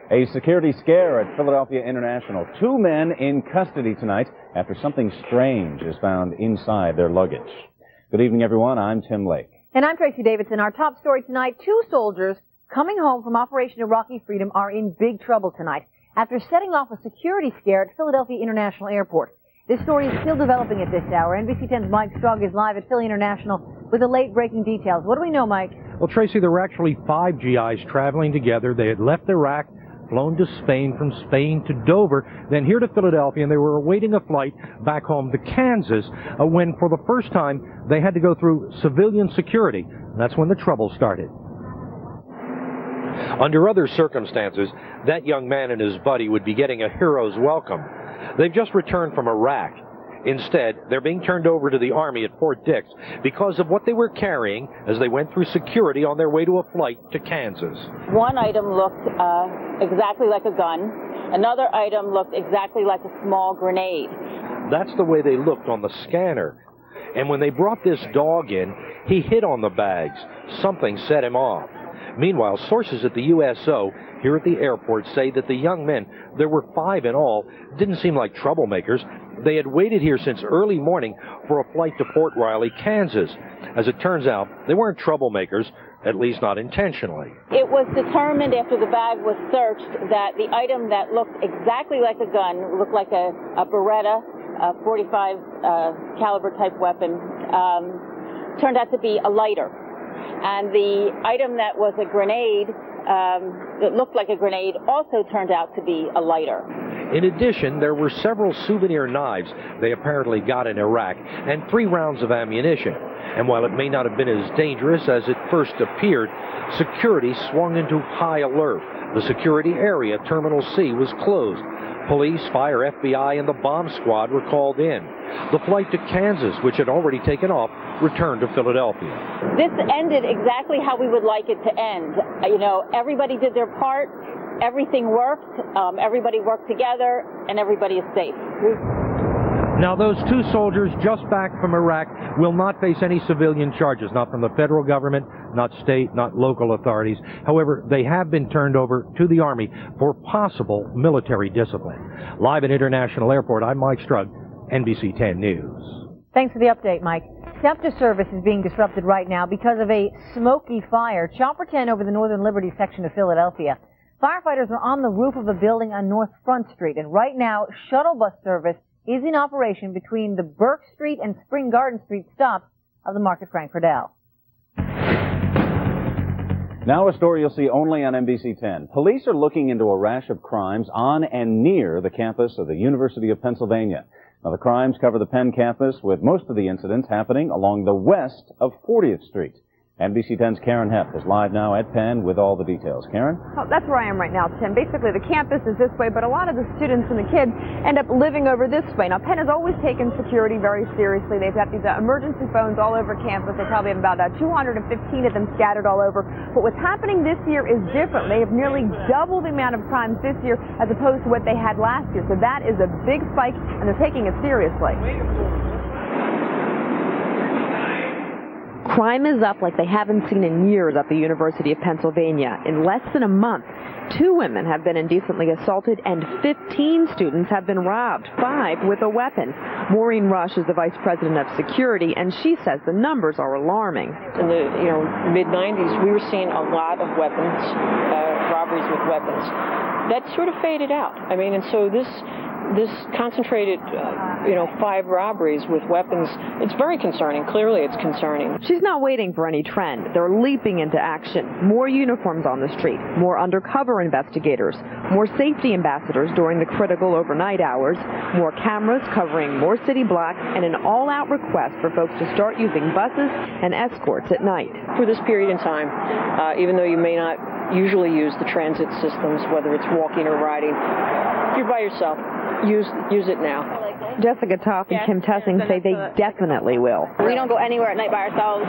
A security scare at Philadelphia International. 2 men in custody tonight after something strange is found inside their luggage. Good evening, everyone. I'm Tim Lake. And I'm Tracy Davidson. Our top story tonight, 2 soldiers coming home from Operation Iraqi Freedom are in big trouble tonight after setting off a security scare at Philadelphia International Airport. This story is still developing at this hour. NBC 10's Mike Strug is live at Philly International with the late-breaking details. What do we know, Mike? Well, Tracy, there were actually 5 GIs traveling together. They had left Iraq, flown to Spain, from Spain to Dover, then here to Philadelphia, and they were awaiting a flight back home to Kansas when, for the first time, they had to go through civilian security. And that's when the trouble started. Under other circumstances, that young man and his buddy would be getting a hero's welcome. They've just returned from Iraq. Instead, they're being turned over to the Army at Fort Dix because of what they were carrying as they went through security on their way to a flight to Kansas. One item looked exactly like a gun. Another item looked exactly like a small grenade. That's the way they looked on the scanner. And when they brought this dog in, he hit on the bags. Something set him off. Meanwhile, sources at the USO here at the airport say that the young men, there were 5 in all, didn't seem like troublemakers. They had waited here since early morning for a flight to Port Riley, Kansas. As it turns out, they weren't troublemakers, at least not intentionally. It was determined after the bag was searched that the item that looked exactly like a gun, looked like a Beretta, a .45 caliber type weapon, turned out to be a lighter. And the item that was a grenade, that looked like a grenade, also turned out to be a lighter. In addition, there were several souvenir knives they apparently got in Iraq and 3 rounds of ammunition. And while it may not have been as dangerous as it first appeared, security swung into high alert. The security area, Terminal C, was closed. Police, fire, FBI, and the bomb squad were called in. The flight to Kansas, which had already taken off, returned to Philadelphia. This ended exactly how we would like it to end. You know, everybody did their part, everything worked, everybody worked together, and everybody is safe. Now, those 2 soldiers just back from Iraq will not face any civilian charges, not from the federal government, not state, not local authorities. However, they have been turned over to the Army for possible military discipline. Live at International Airport, I'm Mike Strug, NBC 10 News. Thanks for the update, Mike. SEPTA service is being disrupted right now because of a smoky fire. Chopper 10 over the Northern Liberty section of Philadelphia. Firefighters are on the roof of a building on North Front Street, and right now, shuttle bus service is in operation between the Burke Street and Spring Garden Street stops of the Market Frankfurt-L. Now a story you'll see only on NBC 10. Police are looking into a rash of crimes on and near the campus of the University of Pennsylvania. Now the crimes cover the Penn campus, with most of the incidents happening along the west of 40th Street. NBC 10's Karen Hepp is live now at Penn with all the details. Karen? Well, that's where I am right now, Tim. Basically, the campus is this way, but a lot of the students and the kids end up living over this way. Now, Penn has always taken security very seriously. They've got these emergency phones all over campus. They probably have about 215 of them scattered all over. But what's happening this year is different. They have nearly double the amount of crimes this year as opposed to what they had last year. So that is a big spike, and they're taking it seriously. Crime is up like they haven't seen in years at the University of Pennsylvania. In less than a month, 2 women have been indecently assaulted and 15 students have been robbed, 5 with a weapon. Maureen Rush is the vice president of security, and she says the numbers are alarming. In the mid-90s, we were seeing a lot of weapons, robberies with weapons. That sort of faded out. I mean, and so this concentrated, 5 robberies with weapons, it's very concerning. Clearly, it's concerning. She's not waiting for any trend. They're leaping into action. More uniforms on the street, more undercover investigators, more safety ambassadors during the critical overnight hours, more cameras covering more city blocks, and an all-out request for folks to start using buses and escorts at night. For this period in time, even though you may not usually use the transit systems, whether it's walking or riding, if you're by yourself, use it now. Jessica Toff and Kim Tessing say they definitely will. We don't go anywhere at night by ourselves.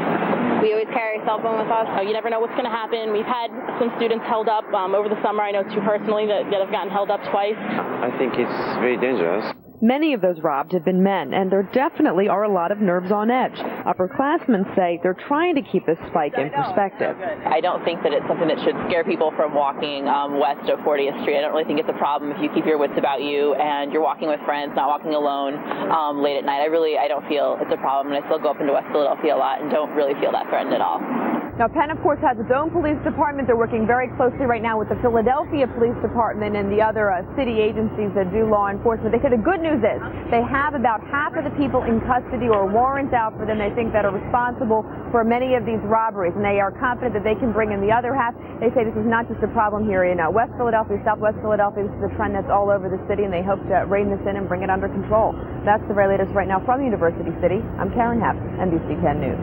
We always carry a cell phone with us. You never know what's going to happen. We've had some students held up over the summer. I know 2 personally that have gotten held up twice. I think it's very dangerous. Many of those robbed have been men, and there definitely are a lot of nerves on edge. Upperclassmen say they're trying to keep this spike in perspective. I don't think that it's something that should scare people from walking west of 40th Street. I don't really think it's a problem if you keep your wits about you and you're walking with friends, not walking alone late at night. I don't feel it's a problem, and I still go up into West Philadelphia a lot and don't really feel that threatened at all. Now, Penn, of course, has its own police department. They're working very closely right now with the Philadelphia Police Department and the other city agencies that do law enforcement. They say the good news is they have about half of the people in custody or warrants out for them they think that are responsible for many of these robberies, and they are confident that they can bring in the other half. They say this is not just a problem here in West Philadelphia, Southwest Philadelphia. This is a trend that's all over the city, and they hope to rein this in and bring it under control. That's the very latest right now from University City. I'm Karen Hepp, NBC 10 News.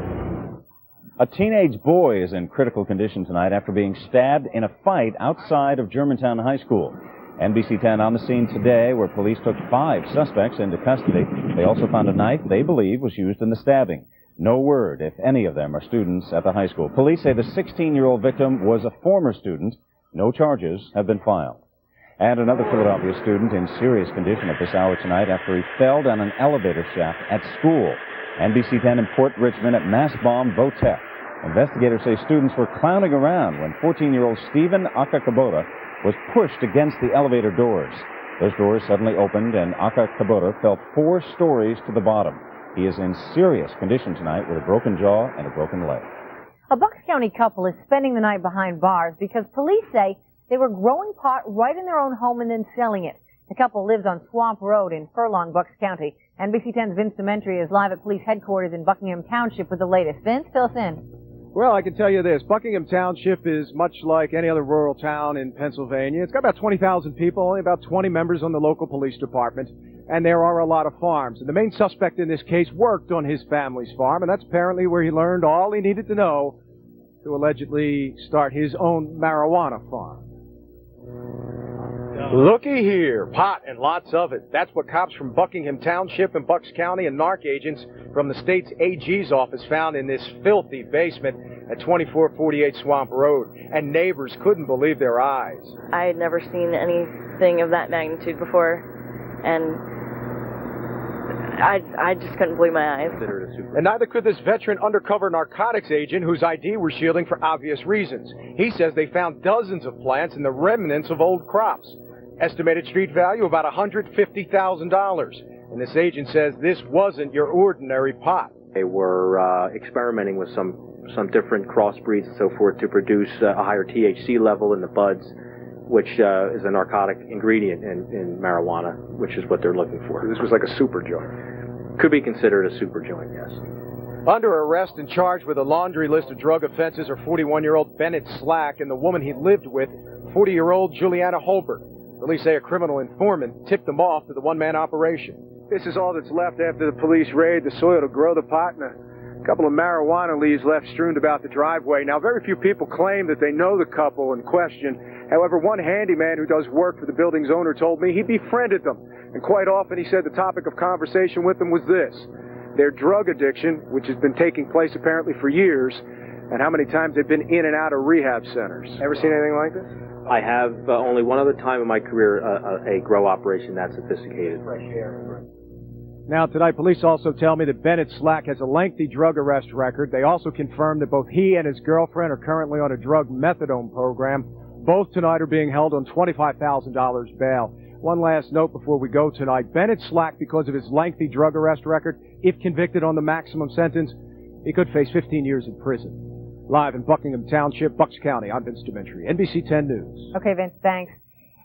A teenage boy is in critical condition tonight after being stabbed in a fight outside of Germantown High School. NBC 10 on the scene today, where police took 5 suspects into custody. They also found a knife they believe was used in the stabbing. No word if any of them are students at the high school. Police say the 16-year-old victim was a former student. No charges have been filed. And another Philadelphia student in serious condition at this hour tonight after he fell down an elevator shaft at school. NBC 10 in Port Richmond at Massbomb Votech. Investigators say students were clowning around when 14-year-old Stephen Akakabota was pushed against the elevator doors. Those doors suddenly opened and Akakabota fell 4 stories to the bottom. He is in serious condition tonight with a broken jaw and a broken leg. A Bucks County couple is spending the night behind bars because police say they were growing pot right in their own home and then selling it. The couple lives on Swamp Road in Furlong, Bucks County. NBC 10's Vince Dementri is live at police headquarters in Buckingham Township with the latest. Vince, fill us in. Well, I can tell you this. Buckingham Township is much like any other rural town in Pennsylvania. It's got about 20,000 people, only about 20 members on the local police department, and there are a lot of farms. And the main suspect in this case worked on his family's farm, and that's apparently where he learned all he needed to know to allegedly start his own marijuana farm. Looky here, pot and lots of it. That's what cops from Buckingham Township and Bucks County and narc agents from the state's AG's office found in this filthy basement at 2448 Swamp Road. And neighbors couldn't believe their eyes. I had never seen anything of that magnitude before, and I just couldn't believe my eyes. And neither could this veteran undercover narcotics agent whose ID we're shielding for obvious reasons. He says they found dozens of plants and the remnants of old crops. Estimated street value about $150,000. And this agent says this wasn't your ordinary pot. They were experimenting with some different crossbreeds and so forth to produce a higher THC level in the buds, which is a narcotic ingredient in marijuana, which is what they're looking for. This was like a super joint. Could be considered a super joint, yes. Under arrest and charged with a laundry list of drug offenses are 41-year-old Bennett Slack and the woman he lived with, 40-year-old Juliana Holbert. Police say a criminal informant tipped them off to the one-man operation. This is all that's left after the police raid the soil to grow the pot, and a couple of marijuana leaves left strewn about the driveway. Now, very few people claim that they know the couple in question. However, one handyman who does work for the building's owner told me he befriended them. And quite often he said the topic of conversation with them was this: their drug addiction, which has been taking place apparently for years, and how many times they've been in and out of rehab centers. Ever seen anything like this? I have only one other time in my career a grow operation that sophisticated. Now, tonight, police also tell me that Bennett Slack has a lengthy drug arrest record. They also confirm that both he and his girlfriend are currently on a drug methadone program. Both tonight are being held on $25,000 bail. One last note before we go tonight. Bennett Slack, because of his lengthy drug arrest record, if convicted on the maximum sentence, he could face 15 years in prison. Live in Buckingham Township, Bucks County, I'm Vince Dementri, NBC 10 News. Okay, Vince, thanks.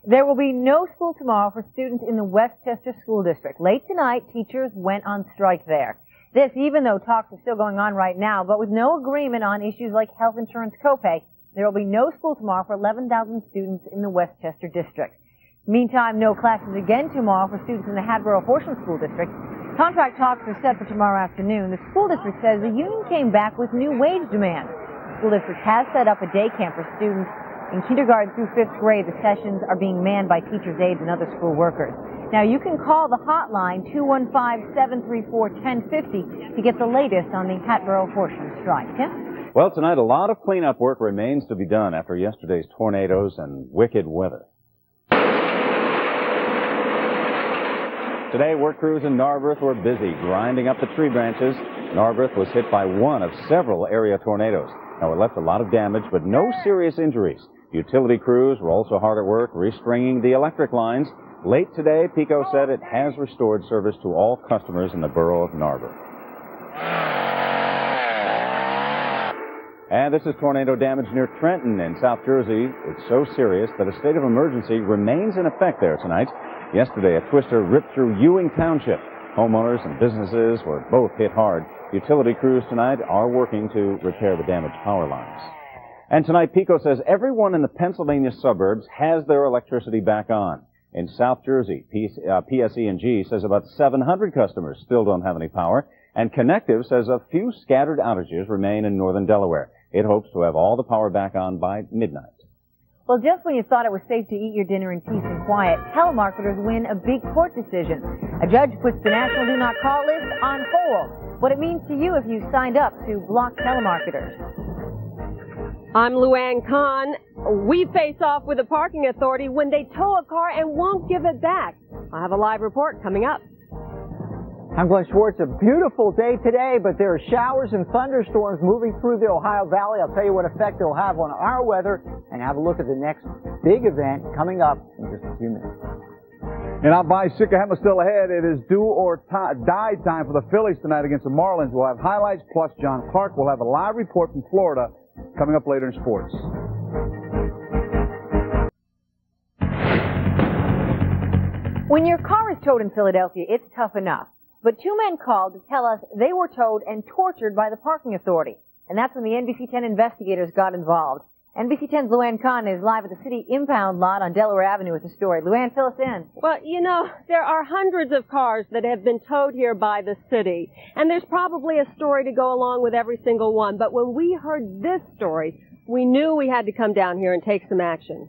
There will be no school tomorrow for students in the Westchester School District. Late tonight, teachers went on strike there. This even though talks are still going on right now, but with no agreement on issues like health insurance copay. There will be no school tomorrow for 11,000 students in the Westchester District. Meantime, no classes again tomorrow for students in the Hatboro-Horsham School District. Contract talks are set for tomorrow afternoon. The school district says the union came back with new wage demands. The school district has set up a day camp for students in kindergarten through 5th grade. The sessions are being manned by teachers' aides and other school workers. Now, you can call the hotline 215-734-1050 to get the latest on the Hatboro-Horsham strike. Tim? Well, tonight a lot of cleanup work remains to be done after yesterday's tornadoes and wicked weather. Today, work crews in Narberth were busy grinding up the tree branches. Narberth was hit by one of several area tornadoes. Now, it left a lot of damage, but no serious injuries. Utility crews were also hard at work restringing the electric lines. Late today, PECO said it has restored service to all customers in the borough of Narberth. And this is tornado damage near Trenton in South Jersey. It's so serious that a state of emergency remains in effect there tonight. Yesterday, a twister ripped through Ewing Township. Homeowners and businesses were both hit hard. Utility crews tonight are working to repair the damaged power lines. And tonight, PECO says everyone in the Pennsylvania suburbs has their electricity back on. In South Jersey, PSE&G says about 700 customers still don't have any power. And Connective says a few scattered outages remain in northern Delaware. It hopes to have all the power back on by midnight. Well, just when you thought it was safe to eat your dinner in peace and quiet, telemarketers win a big court decision. A judge puts the National Do Not Call list on hold. What it means to you if you signed up to block telemarketers. I'm Luann Kahn. We face off with the parking authority when they tow a car and won't give it back. I have a live report coming up. I'm Glenn Schwartz. A beautiful day today, but there are showers and thunderstorms moving through the Ohio Valley. I'll tell you what effect it'll have on our weather and have a look at the next big event coming up in just a few minutes. And out by Sycamore still ahead. It is do or die time for the Phillies tonight against the Marlins. We'll have highlights, plus John Clark will have a live report from Florida coming up later in sports. When your car is towed in Philadelphia, it's tough enough. But two men called to tell us they were towed and tortured by the parking authority. And that's when the NBC 10 investigators got involved. NBC 10's Luann Kahn is live at the city impound lot on Delaware Avenue with the story. Luann, fill us in. Well, you know, there are hundreds of cars that have been towed here by the city. And there's probably a story to go along with every single one. But when we heard this story, we knew we had to come down here and take some action.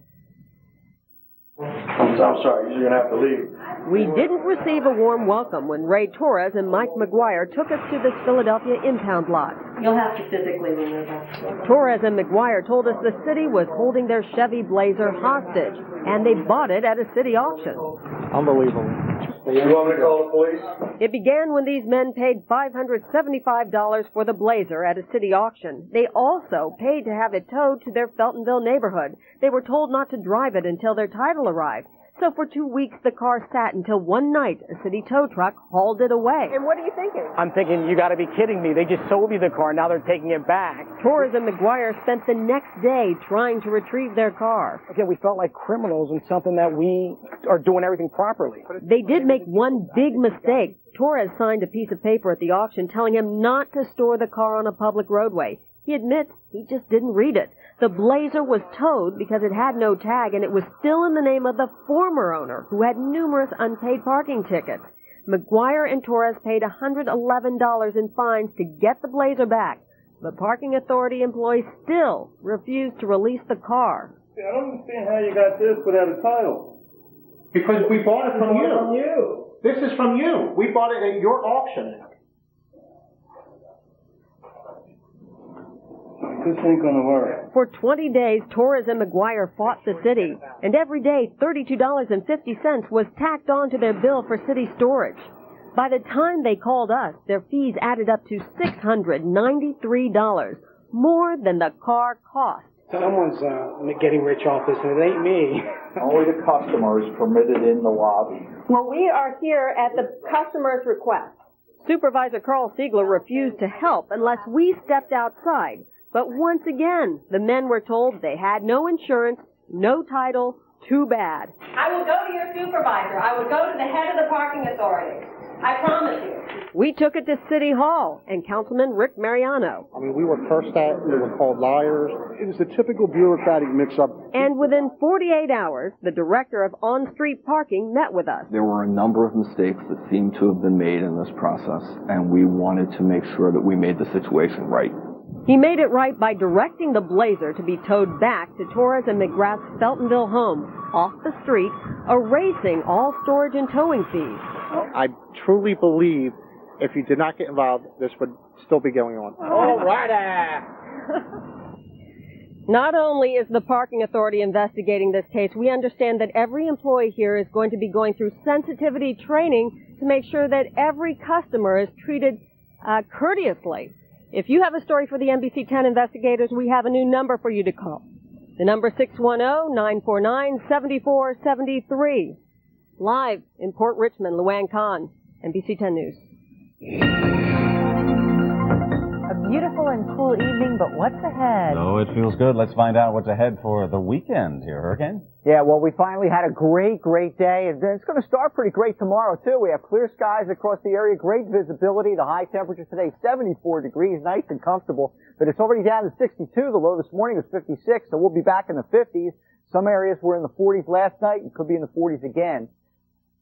I'm sorry, you're going to have to leave. We didn't receive a warm welcome when Ray Torres and Mike McGuire took us to this Philadelphia impound lot. You'll have to physically remove us. Torres and McGuire told us the city was holding their Chevy Blazer hostage, and they bought it at a city auction. Unbelievable. You want me to call the police? It began when these men paid $575 for the Blazer at a city auction. They also paid to have it towed to their Feltonville neighborhood. They were told not to drive it until their title arrived. So for 2 weeks, the car sat until one night a city tow truck hauled it away. And what are you thinking? I'm thinking, you got to be kidding me. They just sold me the car. Now they're taking it back. Torres and McGuire spent the next day trying to retrieve their car. Again, we felt like criminals in something that we are doing everything properly. They did make one big mistake. Torres signed a piece of paper at the auction telling him not to store the car on a public roadway. He admits he just didn't read it. The Blazer was towed because it had no tag, and it was still in the name of the former owner, who had numerous unpaid parking tickets. McGuire and Torres paid $111 in fines to get the Blazer back. The parking authority employees still refused to release the car. I don't understand how you got this without a title. Because we bought it from you. This is from you. We bought it at your auction. This ain't gonna work. For 20 days, Torres and McGuire fought the city, and every day $32.50 was tacked on to their bill for city storage. By the time they called us, their fees added up to $693, more than the car cost. Someone's getting rich off this, and it ain't me. Only the customer is permitted in the lobby. Well, we are here at the customer's request. Supervisor Carl Siegler refused to help unless we stepped outside. But once again, the men were told they had no insurance, no title, too bad. I will go to your supervisor. I will go to the head of the parking authority. I promise you. We took it to City Hall and Councilman Rick Mariano. I mean, we were cursed at, we were called liars. It was the typical bureaucratic mix-up. And within 48 hours, the director of on-street parking met with us. There were a number of mistakes that seemed to have been made in this process, and we wanted to make sure that we made the situation right. He made it right by directing the Blazer to be towed back to Torres and McGrath's Feltonville home, off the street, erasing all storage and towing fees. I truly believe if you did not get involved, this would still be going on. All righty. Not only is the parking authority investigating this case, we understand that every employee here is going to be going through sensitivity training to make sure that every customer is treated courteously. If you have a story for the NBC 10 investigators, we have a new number for you to call. The number 610-949-7473. Live in Port Richmond, Luann Kahn, NBC 10 News. A beautiful and cool evening, but what's ahead? Oh, it feels good. Let's find out what's ahead for the weekend here, Hurricane. Yeah, well, we finally had a great day, and it's going to start pretty great tomorrow, too. We have clear skies across the area, great visibility. The high temperature today, 74 degrees, nice and comfortable, but it's already down to 62. The low this morning was 56, so we'll be back in the 50s. Some areas were in the 40s last night and could be in the 40s again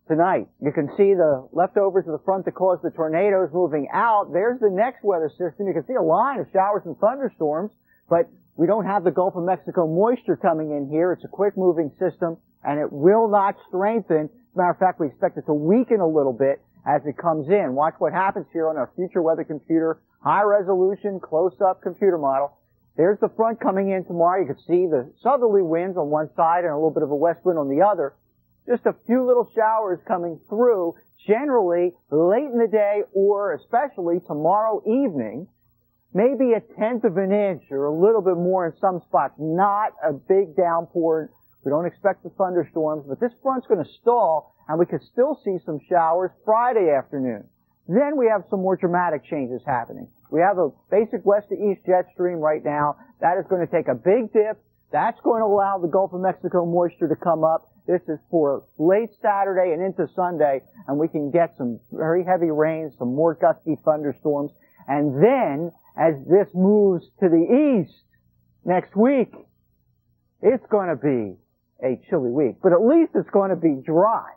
tonight. You can see the leftovers of the front that caused the tornadoes moving out. There's the next weather system. You can see a line of showers and thunderstorms, but we don't have the Gulf of Mexico moisture coming in here. It's a quick-moving system, and it will not strengthen. As a matter of fact, we expect it to weaken a little bit as it comes in. Watch what happens here on our future weather computer, high-resolution, close-up computer model. There's the front coming in tomorrow. You can see the southerly winds on one side and a little bit of a west wind on the other. Just a few little showers coming through, generally late in the day or especially tomorrow evening. Maybe a tenth of an inch or a little bit more in some spots. Not a big downpour. We don't expect the thunderstorms, but this front's going to stall, and we could still see some showers Friday afternoon. Then we have some more dramatic changes happening. We have a basic west to east jet stream right now. That is going to take a big dip. That's going to allow the Gulf of Mexico moisture to come up. This is for late Saturday and into Sunday, and we can get some very heavy rains, some more gusty thunderstorms. And then, as this moves to the east next week, it's going to be a chilly week. But at least it's going to be dry,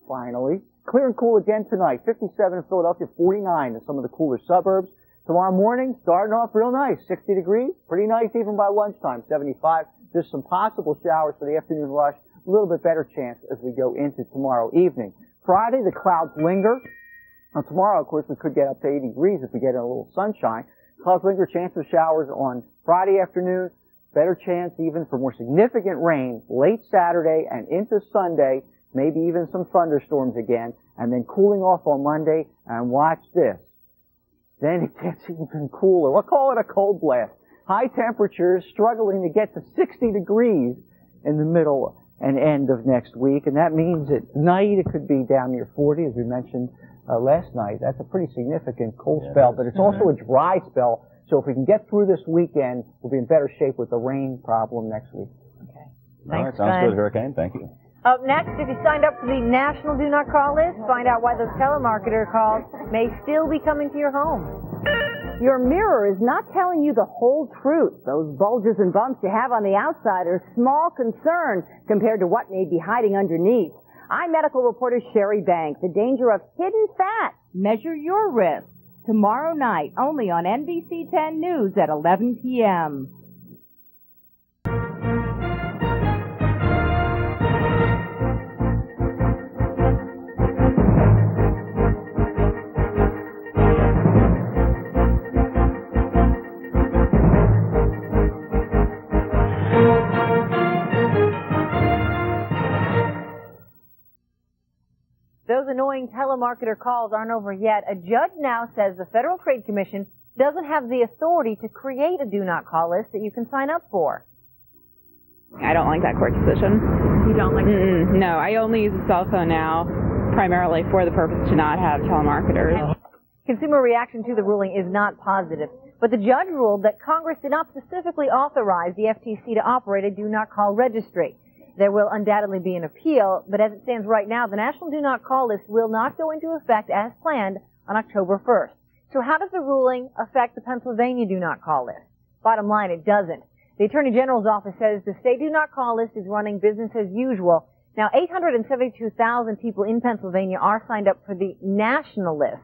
finally. Clear and cool again tonight. 57 in Philadelphia, 49 in some of the cooler suburbs. Tomorrow morning, starting off real nice, 60 degrees. Pretty nice even by lunchtime, 75. There's some possible showers for the afternoon rush. A little bit better chance as we go into tomorrow evening. Friday, the clouds linger. Now, tomorrow, of course, we could get up to 80 degrees if we get a little sunshine. Clouds linger, chance of showers on Friday afternoon. Better chance even for more significant rain late Saturday and into Sunday. Maybe even some thunderstorms again. And then cooling off on Monday. And watch this. Then it gets even cooler. We'll call it a cold blast. High temperatures struggling to get to 60 degrees in the middle and end of next week. And that means at night it could be down near 40, as we mentioned last night. That's a pretty significant cold spell, but it's also a dry spell. So if we can get through this weekend, we'll be in better shape with the rain problem next week. Okay. All right, sounds good, Hurricane. Thank you. Up next, if you signed up for the National Do Not Call list, find out why those telemarketer calls may still be coming to your home. Your mirror is not telling you the whole truth. Those bulges and bumps you have on the outside are small concern compared to what may be hiding underneath. I'm medical reporter Sherry Banks. The danger of hidden fat. Measure your risk. Tomorrow night, only on NBC 10 News at 11 p.m. Those annoying telemarketer calls aren't over yet. A judge now says the Federal Trade Commission doesn't have the authority to create a do not call list that you can sign up for. I don't like that court decision. You don't like it? No, I only use a cell phone now, primarily for the purpose to not have telemarketers. Consumer reaction to the ruling is not positive, but the judge ruled that Congress did not specifically authorize the FTC to operate a do not call registry. There will undoubtedly be an appeal, but as it stands right now, the National Do Not Call list will not go into effect as planned on October 1st. So how does the ruling affect the Pennsylvania Do Not Call list? Bottom line, it doesn't. The Attorney General's office says the state Do Not Call list is running business as usual. Now, 872,000 people in Pennsylvania are signed up for the national list.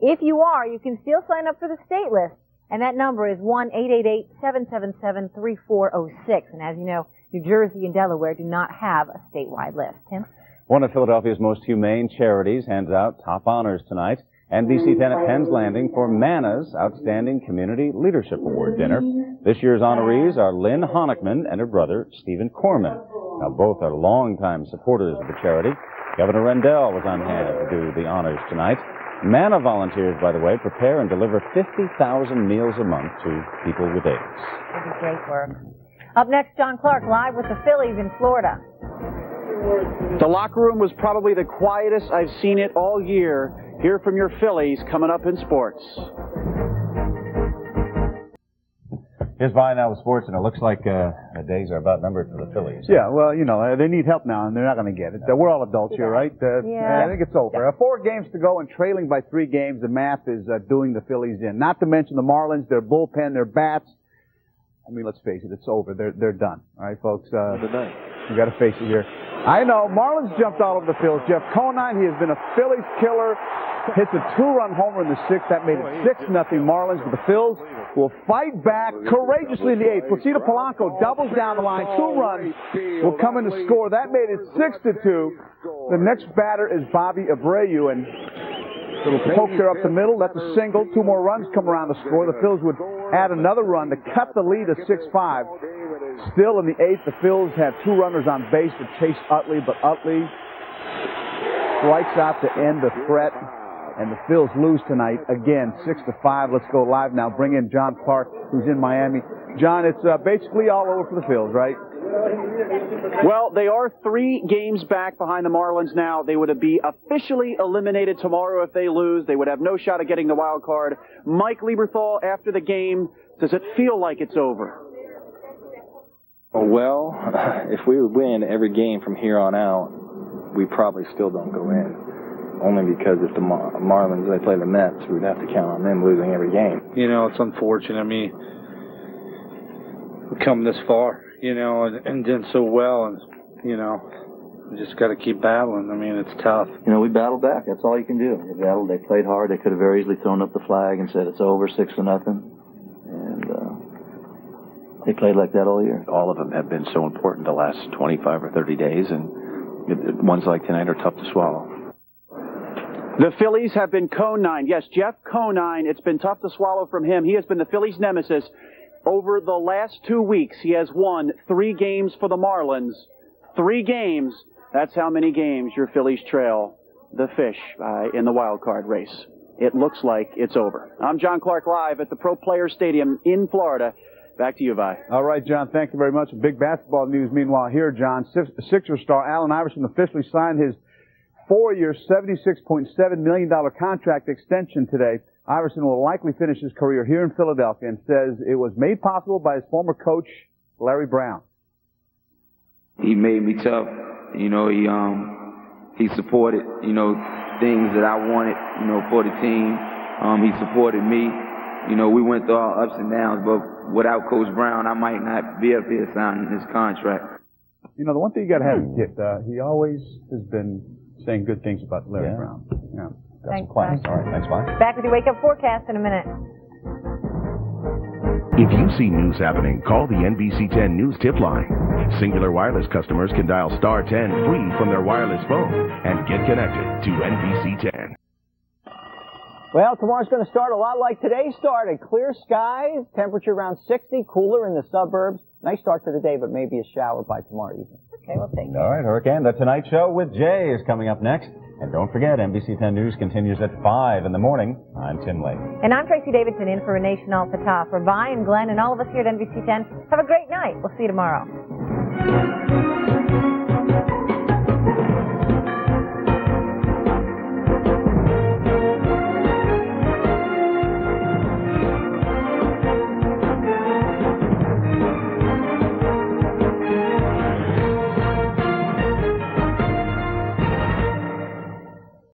If you are, you can still sign up for the state list, and that number is 1-888-777-3406. And as you know, New Jersey and Delaware do not have a statewide list. Tim? One of Philadelphia's most humane charities hands out top honors tonight. NBC 10 at Penn's Landing for MANA's Outstanding Community Leadership Award dinner. This year's honorees are Lynn Honickman and her brother, Stephen Corman. Now, both are longtime supporters of the charity. Governor Rendell was on hand to do the honors tonight. MANA volunteers, by the way, prepare and deliver 50,000 meals a month to people with AIDS. That'd be great work. Up next, John Clark live with the Phillies in Florida. The locker room was probably the quietest I've seen it all year. Hear from your Phillies coming up in sports. Here's Vi now with sports, and it looks like the days are about numbered for the Phillies. Yeah, well, you know, they need help now, and they're not going to get it. We're all adults here, right? Yeah. I think it's over. 4 games to go and trailing by 3 games. The math is doing the Phillies in. Not to mention the Marlins, their bullpen, their bats. I mean, let's face it, it's over. They're done. All right, folks? Good night. We got to face it here. I know, Marlins jumped all over the Phillies. Jeff Conine, he has been a Phillies killer. Hits a 2-run homer in the 6th. That made it 6-0 Marlins. But the Phils will fight back courageously in the 8th. Placido Polanco doubles down the line. 2 runs will come in to score. That made it 6-2. The next batter is Bobby Abreu, and little poke there up the middle. That's a single. 2 more runs come around to score. The Phils would add another run to cut the lead to 6-5. Still in the 8th, the Phils have 2 runners on base to chase Utley, but Utley strikes out to end the threat. And the Phils lose tonight again, 6-5. Let's go live now. Bring in John Clark, who's in Miami. John, it's basically all over for the Phils, right? Well, they are 3 games back behind the Marlins now. They would be officially eliminated tomorrow if they lose. They would have no shot at getting the wild card. Mike Lieberthal, after the game, does it feel like it's over? Well, if we would win every game from here on out, we probably still don't go in. Only because if the Marlins, they play the Mets, we'd have to count on them losing every game. You know, it's unfortunate. I mean, we've come this far, you know, and done so well, and, you know, we just got to keep battling. I mean, it's tough. You know, we battled back. That's all you can do. They battled. They played hard. They could have very easily thrown up the flag and said it's over, 6-0. And they played like that all year. All of them have been so important the last 25 or 30 days, and ones like tonight are tough to swallow. The Phillies have been Conine. Yes, Jeff Conine. It's been tough to swallow from him. He has been the Phillies' nemesis. Over the last 2 weeks, he has won 3 games for the Marlins. 3 games. That's how many games your Phillies trail the Fish in the wild card race. It looks like it's over. I'm John Clark live at the Pro Players Stadium in Florida. Back to you, Vi. All right, John, thank you very much. Big basketball news meanwhile here, John. Sixers star Allen Iverson officially signed his 4-year, $76.7 million contract extension today. Iverson will likely finish his career here in Philadelphia and says it was made possible by his former coach, Larry Brown. He made me tough. You know, he supported, you know, things that I wanted, you know, for the team. He supported me. You know, we went through our ups and downs, but without Coach Brown, I might not be up here signing his contract. You know, the one thing you got to have him get, he always has been saying good things about Larry Brown. Yeah. Thanks, All right, thanks, Mike. Back with your wake-up forecast in a minute. If you see news happening, call the NBC 10 News Tip Line. Singular Wireless customers can dial *10 free from their wireless phone and get connected to NBC 10. Well, tomorrow's going to start a lot like today started. Clear skies, temperature around 60, cooler in the suburbs. Nice start to the day, but maybe a shower by tomorrow evening. Okay, we'll take it. All right, Hurricane, The Tonight Show with Jay is coming up next. And don't forget, NBC 10 News continues at 5 in the morning. I'm Tim Lake. And I'm Tracy Davidson in for Renee Chanel Fatah. For Vi and Glenn and all of us here at NBC 10, have a great night. We'll see you tomorrow.